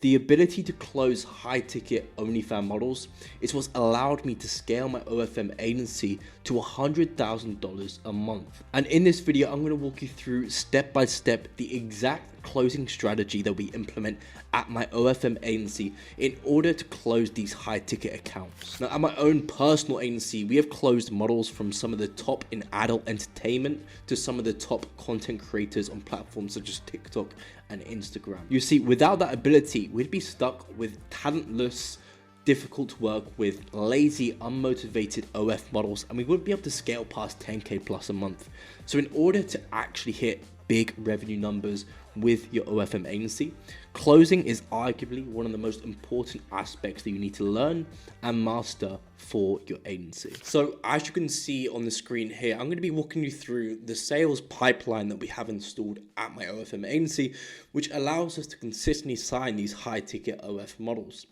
The ability to close high-ticket OnlyFans models is what's allowed me to scale my OFM agency to $100,000 a month. And in this video, I'm going to walk you through step by step the exact closing strategy that we implement at my OFM agency in order to close these high-ticket accounts. Now, at my own personal agency, we have closed models from some of the top in adult entertainment to some of the top content creators on platforms such as TikTok and Instagram. You see, without that ability, we'd be stuck with talentless, difficult to work with, lazy, unmotivated OF models, and we wouldn't be able to scale past 10K plus a month. So in order to actually hit big revenue numbers with your OFM agency, closing is arguably one of the most important aspects that you need to learn and master for your agency. So as you can see on the screen here, I'm going to be walking you through the sales pipeline that we have installed at my OFM agency, which allows us to consistently sign these high ticket OF models.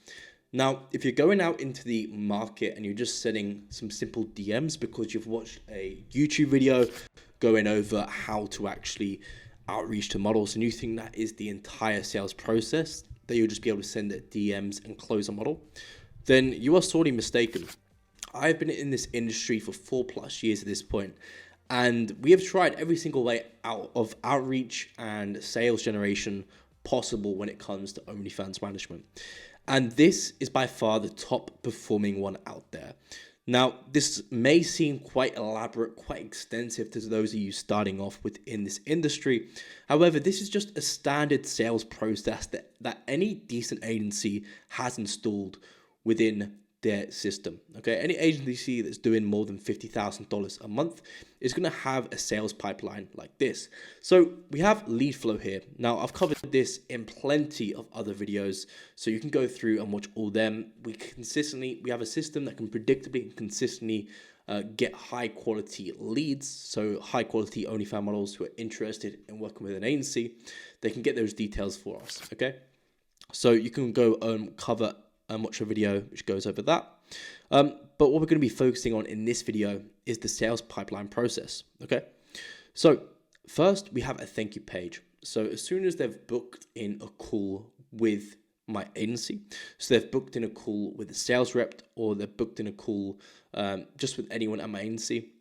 Now, if you're going out into the market and you're just sending some simple DMs because you've watched a YouTube video going over how to actually outreach to models and you think that is the entire sales process, that you'll just be able to send it DMs and close a model, then you are sorely mistaken. I've been in this industry for 4+ years at this point, and we have tried every single way out of outreach and sales generation possible when it comes to OnlyFans management. And this is by far the top performing one out there. Now, this may seem quite elaborate, quite extensive to those of you starting off within this industry. However, this is just a standard sales process that any decent agency has installed within their system. Okay, any agency that's doing more than $50,000 a month is going to have a sales pipeline like this. So we have lead flow here. Now, I've covered this in plenty of other videos, so you can go through and watch all them. We have a system that can predictably and consistently get high quality leads. So high quality OnlyFans models who are interested in working with an agency, they can get those details for us. Okay, so you can go cover and watch a video which goes over that. But what we're going to be focusing on in this video is the sales pipeline process. Okay, so first we have a thank you page. So as soon as they've booked in a call with my agency, so they've booked in a call with a sales rep or they've booked in a call just with anyone at my agency,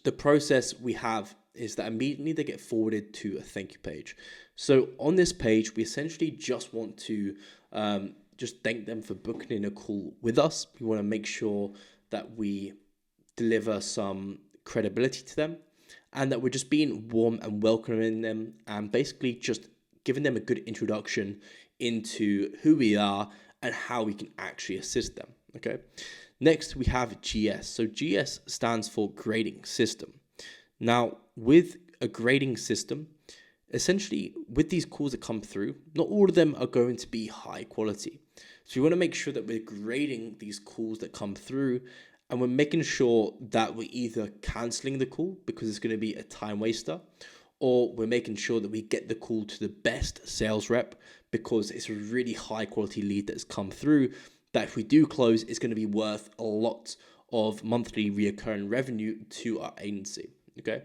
the process we have is that immediately they get forwarded to a thank you page. So on this page, we essentially just want to just thank them for booking in a call with us. We want to make sure that we deliver some credibility to them and that we're just being warm and welcoming them and basically just giving them a good introduction into who we are and how we can actually assist them. Okay. Next, we have GS. So GS stands for grading system. Now, with a grading system, essentially with these calls that come through, not all of them are going to be high quality. So we want to make sure that we're grading these calls that come through and we're making sure that we're either canceling the call because it's going to be a time waster, or we're making sure that we get the call to the best sales rep because it's a really high quality lead that's come through that if we do close, it's going to be worth a lot of monthly reoccurring revenue to our agency. Okay.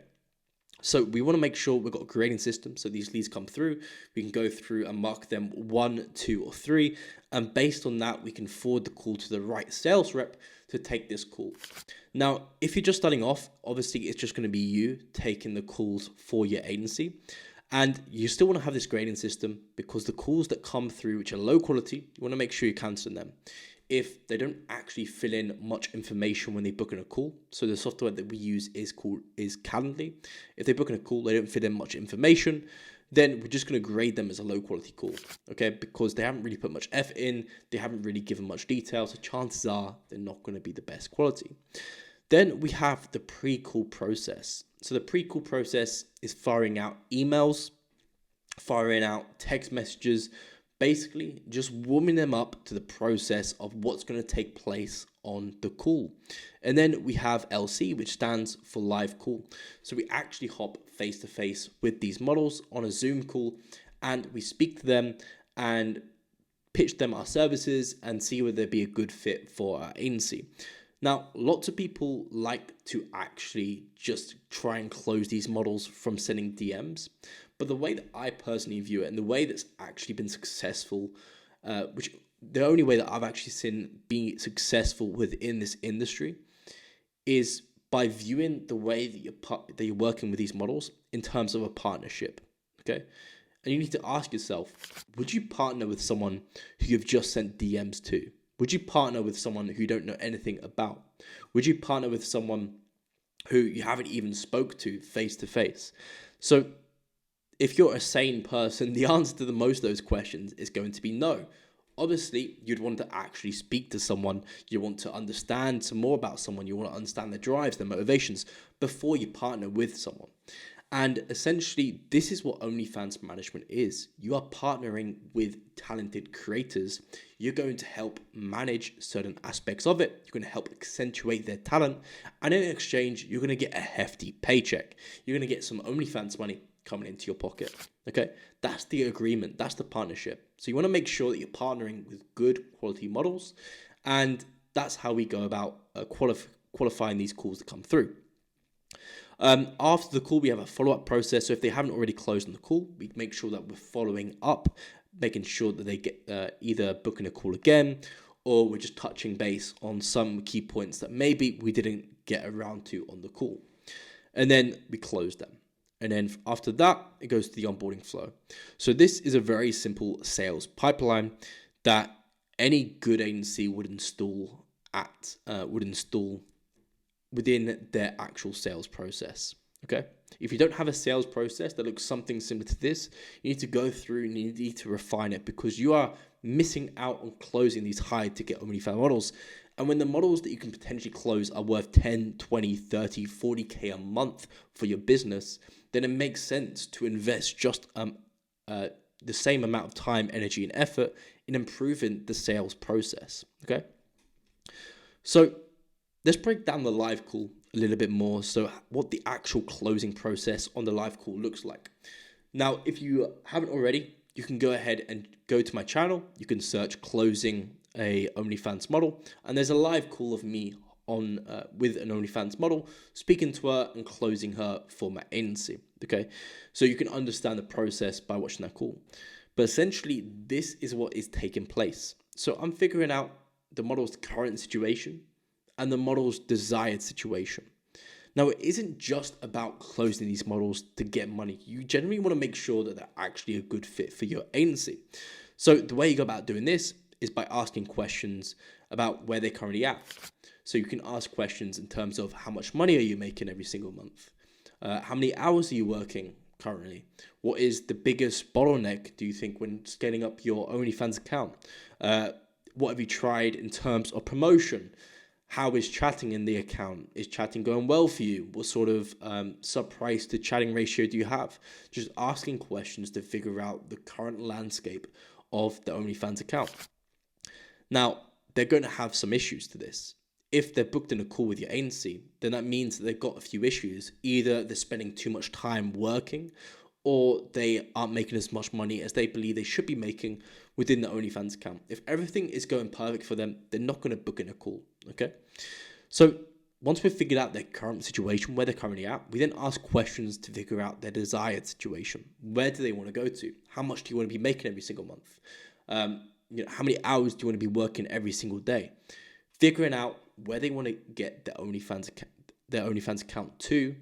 So we want to make sure we've got a grading system. So these leads come through, we can go through and mark them 1, 2, or 3. And based on that, we can forward the call to the right sales rep to take this call. Now, if you're just starting off, obviously it's just going to be you taking the calls for your agency. And you still want to have this grading system because the calls that come through, which are low quality, you want to make sure you cancel them. If they don't actually fill in much information when they book in a call, so the software that we use is Calendly. If they book in a call, they don't fill in much information, then we're just going to grade them as a low quality call, okay? Because they haven't really put much effort in, they haven't really given much detail, so chances are they're not going to be the best quality. Then we have the pre-call process. So the pre-call process is firing out emails, firing out text messages, basically just warming them up to the process of what's going to take place on the call. And then we have LC, which stands for live call. So we actually hop face to face with these models on a Zoom call and we speak to them and pitch them our services and see whether they'd be a good fit for our agency. Now, lots of people like to actually just try and close these models from sending DMs. But the way that I personally view it and the way that's actually been successful which the only way that I've actually seen being successful within this industry is by viewing the way that you're working with these models in terms of a partnership, okay? And you need to ask yourself, would you partner with someone who you've just sent DMs to? Would you partner with someone who you don't know anything about? Would you partner with someone who you haven't even spoke to face to face? So if you're a sane person, the answer to most of those questions is going to be no. Obviously, you'd want to actually speak to someone. You want to understand some more about someone. You want to understand their drives, their motivations before you partner with someone. And essentially, this is what OnlyFans management is. You are partnering with talented creators. You're going to help manage certain aspects of it. You're going to help accentuate their talent. And in exchange, you're going to get a hefty paycheck. You're going to get some OnlyFans money coming into your pocket. Okay, that's the agreement. That's the partnership. So you want to make sure that you're partnering with good quality models. And that's how we go about qualifying these calls to come through. After the call, we have a follow-up process. So if they haven't already closed on the call, we make sure that we're following up, making sure that they get either booking a call again, or we're just touching base on some key points that maybe we didn't get around to on the call. And then we close them. And then after that, it goes to the onboarding flow. So this is a very simple sales pipeline that any good agency would install within their actual sales process. Okay. If you don't have a sales process that looks something similar to this, you need to go through and you need to refine it, because you are missing out on closing these high ticket OnlyFans models. And when the models that you can potentially close are worth 10, 20, 30, 40K a month for your business, then it makes sense to invest just the same amount of time, energy, and effort in improving the sales process. Okay. So let's break down the live call a little bit more. So what the actual closing process on the live call looks like. Now, if you haven't already, you can go ahead and go to my channel. You can search closing a OnlyFans model, and there's a live call of me on with an OnlyFans model, speaking to her and closing her for my agency. Okay, so you can understand the process by watching that call. But essentially, this is what is taking place. So I'm figuring out the model's current situation and the model's desired situation. Now, it isn't just about closing these models to get money. You generally want to make sure that they're actually a good fit for your agency. So the way you go about doing this is by asking questions about where they're currently at. So you can ask questions in terms of how much money are you making every single month? How many hours are you working currently? What is the biggest bottleneck, do you think, when scaling up your OnlyFans account? What have you tried in terms of promotion? How is chatting in the account? Is chatting going well for you? What sort of sub-price to chatting ratio do you have? Just asking questions to figure out the current landscape of the OnlyFans account. Now, they're going to have some issues to this. If they're booked in a call with your agency, then that means that they've got a few issues. Either they're spending too much time working, or they aren't making as much money as they believe they should be making within the OnlyFans account. If everything is going perfect for them, they're not going to book in a call, okay? So once we've figured out their current situation, where they're currently at, we then ask questions to figure out their desired situation. Where do they want to go to? How much do you want to be making every single month? How many hours do you want to be working every single day? Figuring out where they want to get their OnlyFans account to,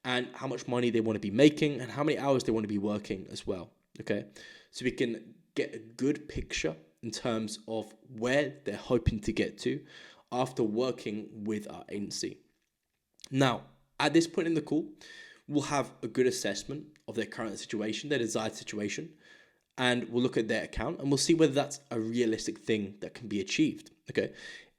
and how much money they want to be making, and how many hours they want to be working as well. Okay, so we can get a good picture in terms of where they're hoping to get to after working with our agency. Now, at this point in the call, we'll have a good assessment of their current situation, their desired situation, and we'll look at their account and we'll see whether that's a realistic thing that can be achieved. Okay,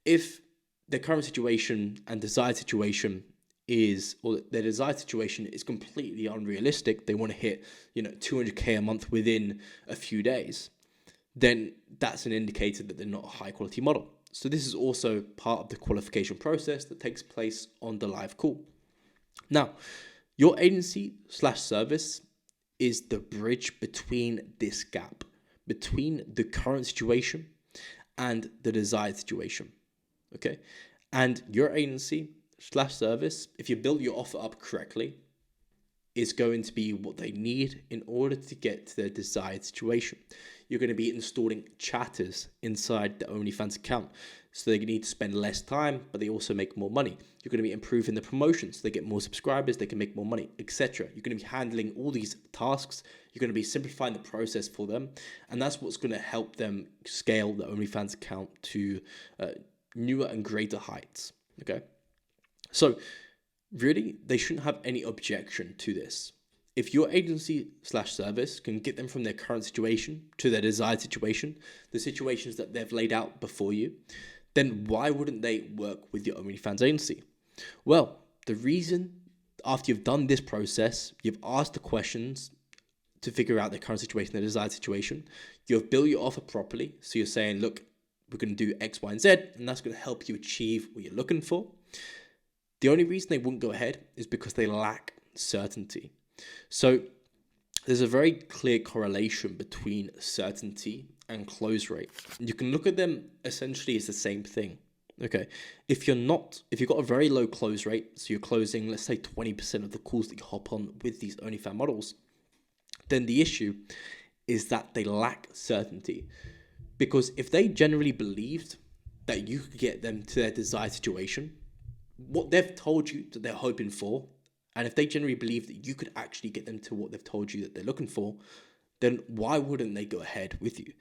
if their current situation and desired situation their desired situation is completely unrealistic, they want to hit 200K a month within a few days, then that's an indicator that they're not a high quality model. So this is also part of the qualification process that takes place on the live call. Now, your agency/service is the bridge between this gap, between the current situation and the desired situation. Okay, and your agency/service, if you build your offer up correctly, is going to be what they need in order to get to their desired situation. you're going to be installing chatters inside the OnlyFans account. So they need to spend less time, but they also make more money. You're going to be improving the promotions. So they get more subscribers, they can make more money, etc. You're going to be handling all these tasks. You're going to be simplifying the process for them. And that's what's going to help them scale the OnlyFans account to newer and greater heights. Okay. So really, they shouldn't have any objection to this. If your agency/service can get them from their current situation to their desired situation, the situations that they've laid out before you, then why wouldn't they work with your OnlyFans agency? Well, the reason, after you've done this process, you've asked the questions to figure out their current situation, their desired situation, you've built your offer properly. So you're saying, look, we're going to do X, Y, and Z, and that's going to help you achieve what you're looking for. The only reason they wouldn't go ahead is because they lack certainty. So there's a very clear correlation between certainty and close rate. You can look at them essentially as the same thing. Okay, if you've got a very low close rate, so you're closing, let's say 20% of the calls that you hop on with these OnlyFans models, then the issue is that they lack certainty. Because if they generally believed that you could get them to their desired situation, what they've told you that they're hoping for, and if they generally believe that you could actually get them to what they've told you that they're looking for, then why wouldn't they go ahead with you?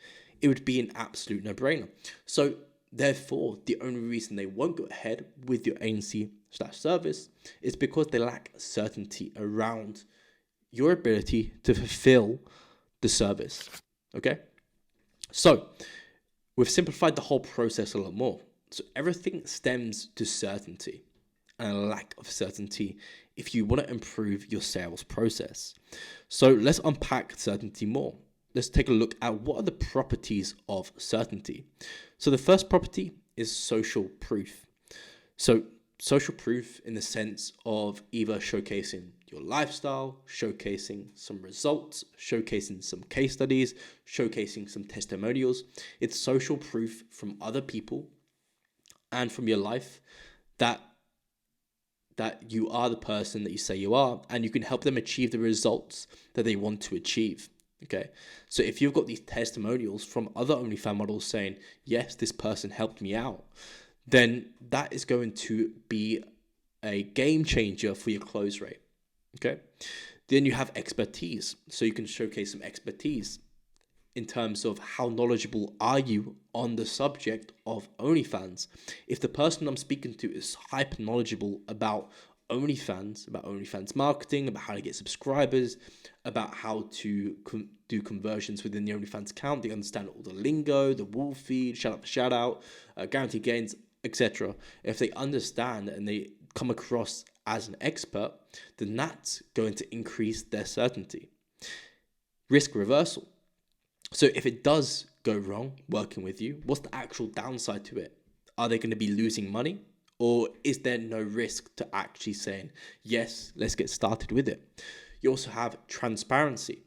It would be an absolute no-brainer. So therefore, the only reason they won't go ahead with your agency/service is because they lack certainty around your ability to fulfill the service. Okay? So we've simplified the whole process a lot more. So everything stems to certainty and a lack of certainty if you want to improve your sales process. So let's unpack certainty more. Let's take a look at what are the properties of certainty. So the first property is social proof. So social proof in the sense of either showcasing your lifestyle, showcasing some results, showcasing some case studies, showcasing some testimonials. It's social proof from other people and from your life that you are the person that you say you are, and you can help them achieve the results that they want to achieve. Okay, so if you've got these testimonials from other OnlyFans models saying, yes, this person helped me out, then that is going to be a game changer for your close rate. Okay, then you have expertise. So you can showcase some expertise in terms of how knowledgeable are you on the subject of OnlyFans. If the person I'm speaking to is hyper knowledgeable about OnlyFans marketing, about how to get subscribers, about how to do conversions within the OnlyFans account, they understand all the lingo, the wall feed, shout out, guaranteed gains, etc. If they understand and they come across as an expert, then that's going to increase their certainty. Risk reversal. So if it does go wrong working with you, what's the actual downside to it? Are they going to be losing money? Or is there no risk to actually saying, yes, let's get started with it? You also have transparency.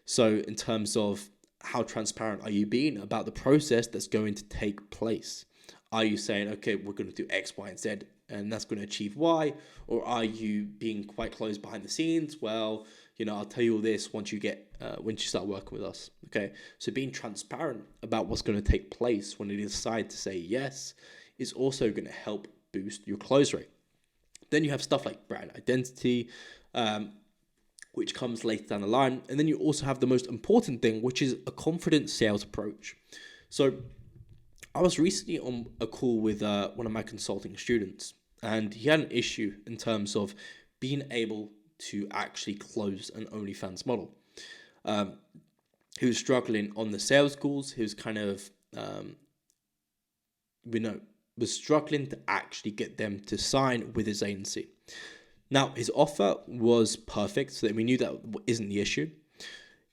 So in terms of how transparent are you being about the process that's going to take place? Are you saying, okay, we're going to do X, Y, and Z, and that's going to achieve Y? Or are you being quite close behind the scenes? Well, I'll tell you all this once you start working with us. Okay, so being transparent about what's going to take place when you decide to say yes is also going to help boost your close rate. Then you have stuff like brand identity, which comes later down the line. And then you also have the most important thing, which is a confident sales approach. So I was recently on a call with one of my consulting students, and he had an issue in terms of being able to actually close an OnlyFans model. He was struggling on the sales calls. He was kind of, was struggling to actually get them to sign with his agency. Now, his offer was perfect, so that we knew that isn't the issue.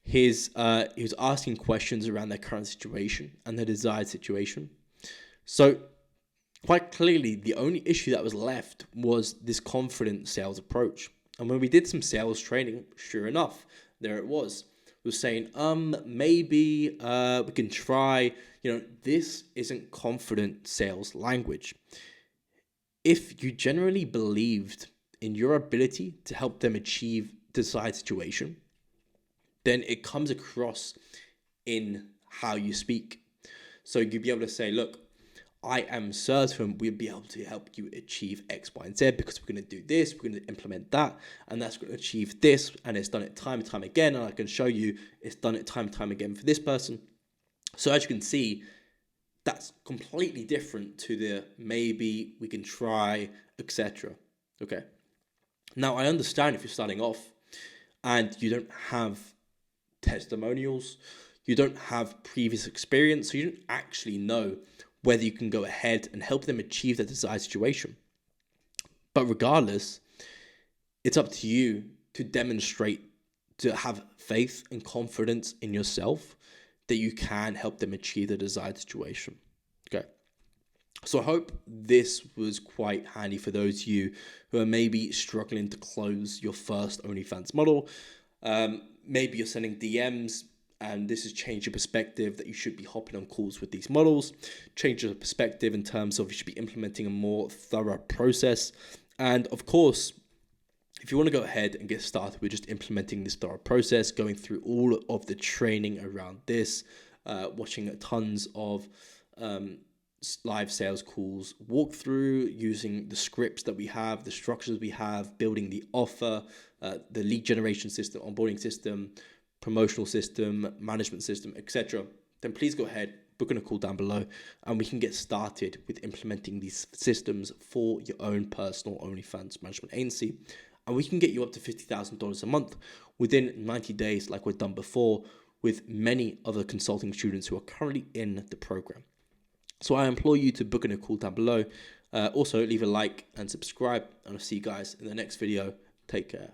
He was asking questions around their current situation and their desired situation. So quite clearly, the only issue that was left was this confident sales approach. And when we did some sales training, sure enough, there it was. It was saying, maybe we can try, this isn't confident sales language. If you generally believed in your ability to help them achieve desired situation, then it comes across in how you speak. So you'd be able to say, look, I am certain we'll be able to help you achieve X, Y, and Z because we're going to do this, we're going to implement that, and that's going to achieve this, and it's done it time and time again, and I can show you it's done it time and time again for this person. So as you can see, that's completely different to the maybe, we can try, etc. Okay. Now, I understand if you're starting off and you don't have testimonials, you don't have previous experience, so you don't actually know whether you can go ahead and help them achieve their desired situation. But regardless, it's up to you to demonstrate, to have faith and confidence in yourself that you can help them achieve the desired situation. Okay. So I hope this was quite handy for those of you who are maybe struggling to close your first OnlyFans model. Maybe you're sending DMs and this has changed your perspective that you should be hopping on calls with these models, change your perspective in terms of you should be implementing a more thorough process. And of course, if you want to go ahead and get started with just implementing this thorough process, going through all of the training around this, watching tons of live sales calls, walk through using the scripts that we have, the structures we have, building the offer, the lead generation system, onboarding system, promotional system, management system, etc., then please go ahead, book in a call down below, and we can get started with implementing these systems for your own personal OnlyFans management agency. And we can get you up to $50,000 a month within 90 days, like we've done before with many other consulting students who are currently in the program. So I implore you to book in a call down below. Also, leave a like and subscribe, and I'll see you guys in the next video. Take care.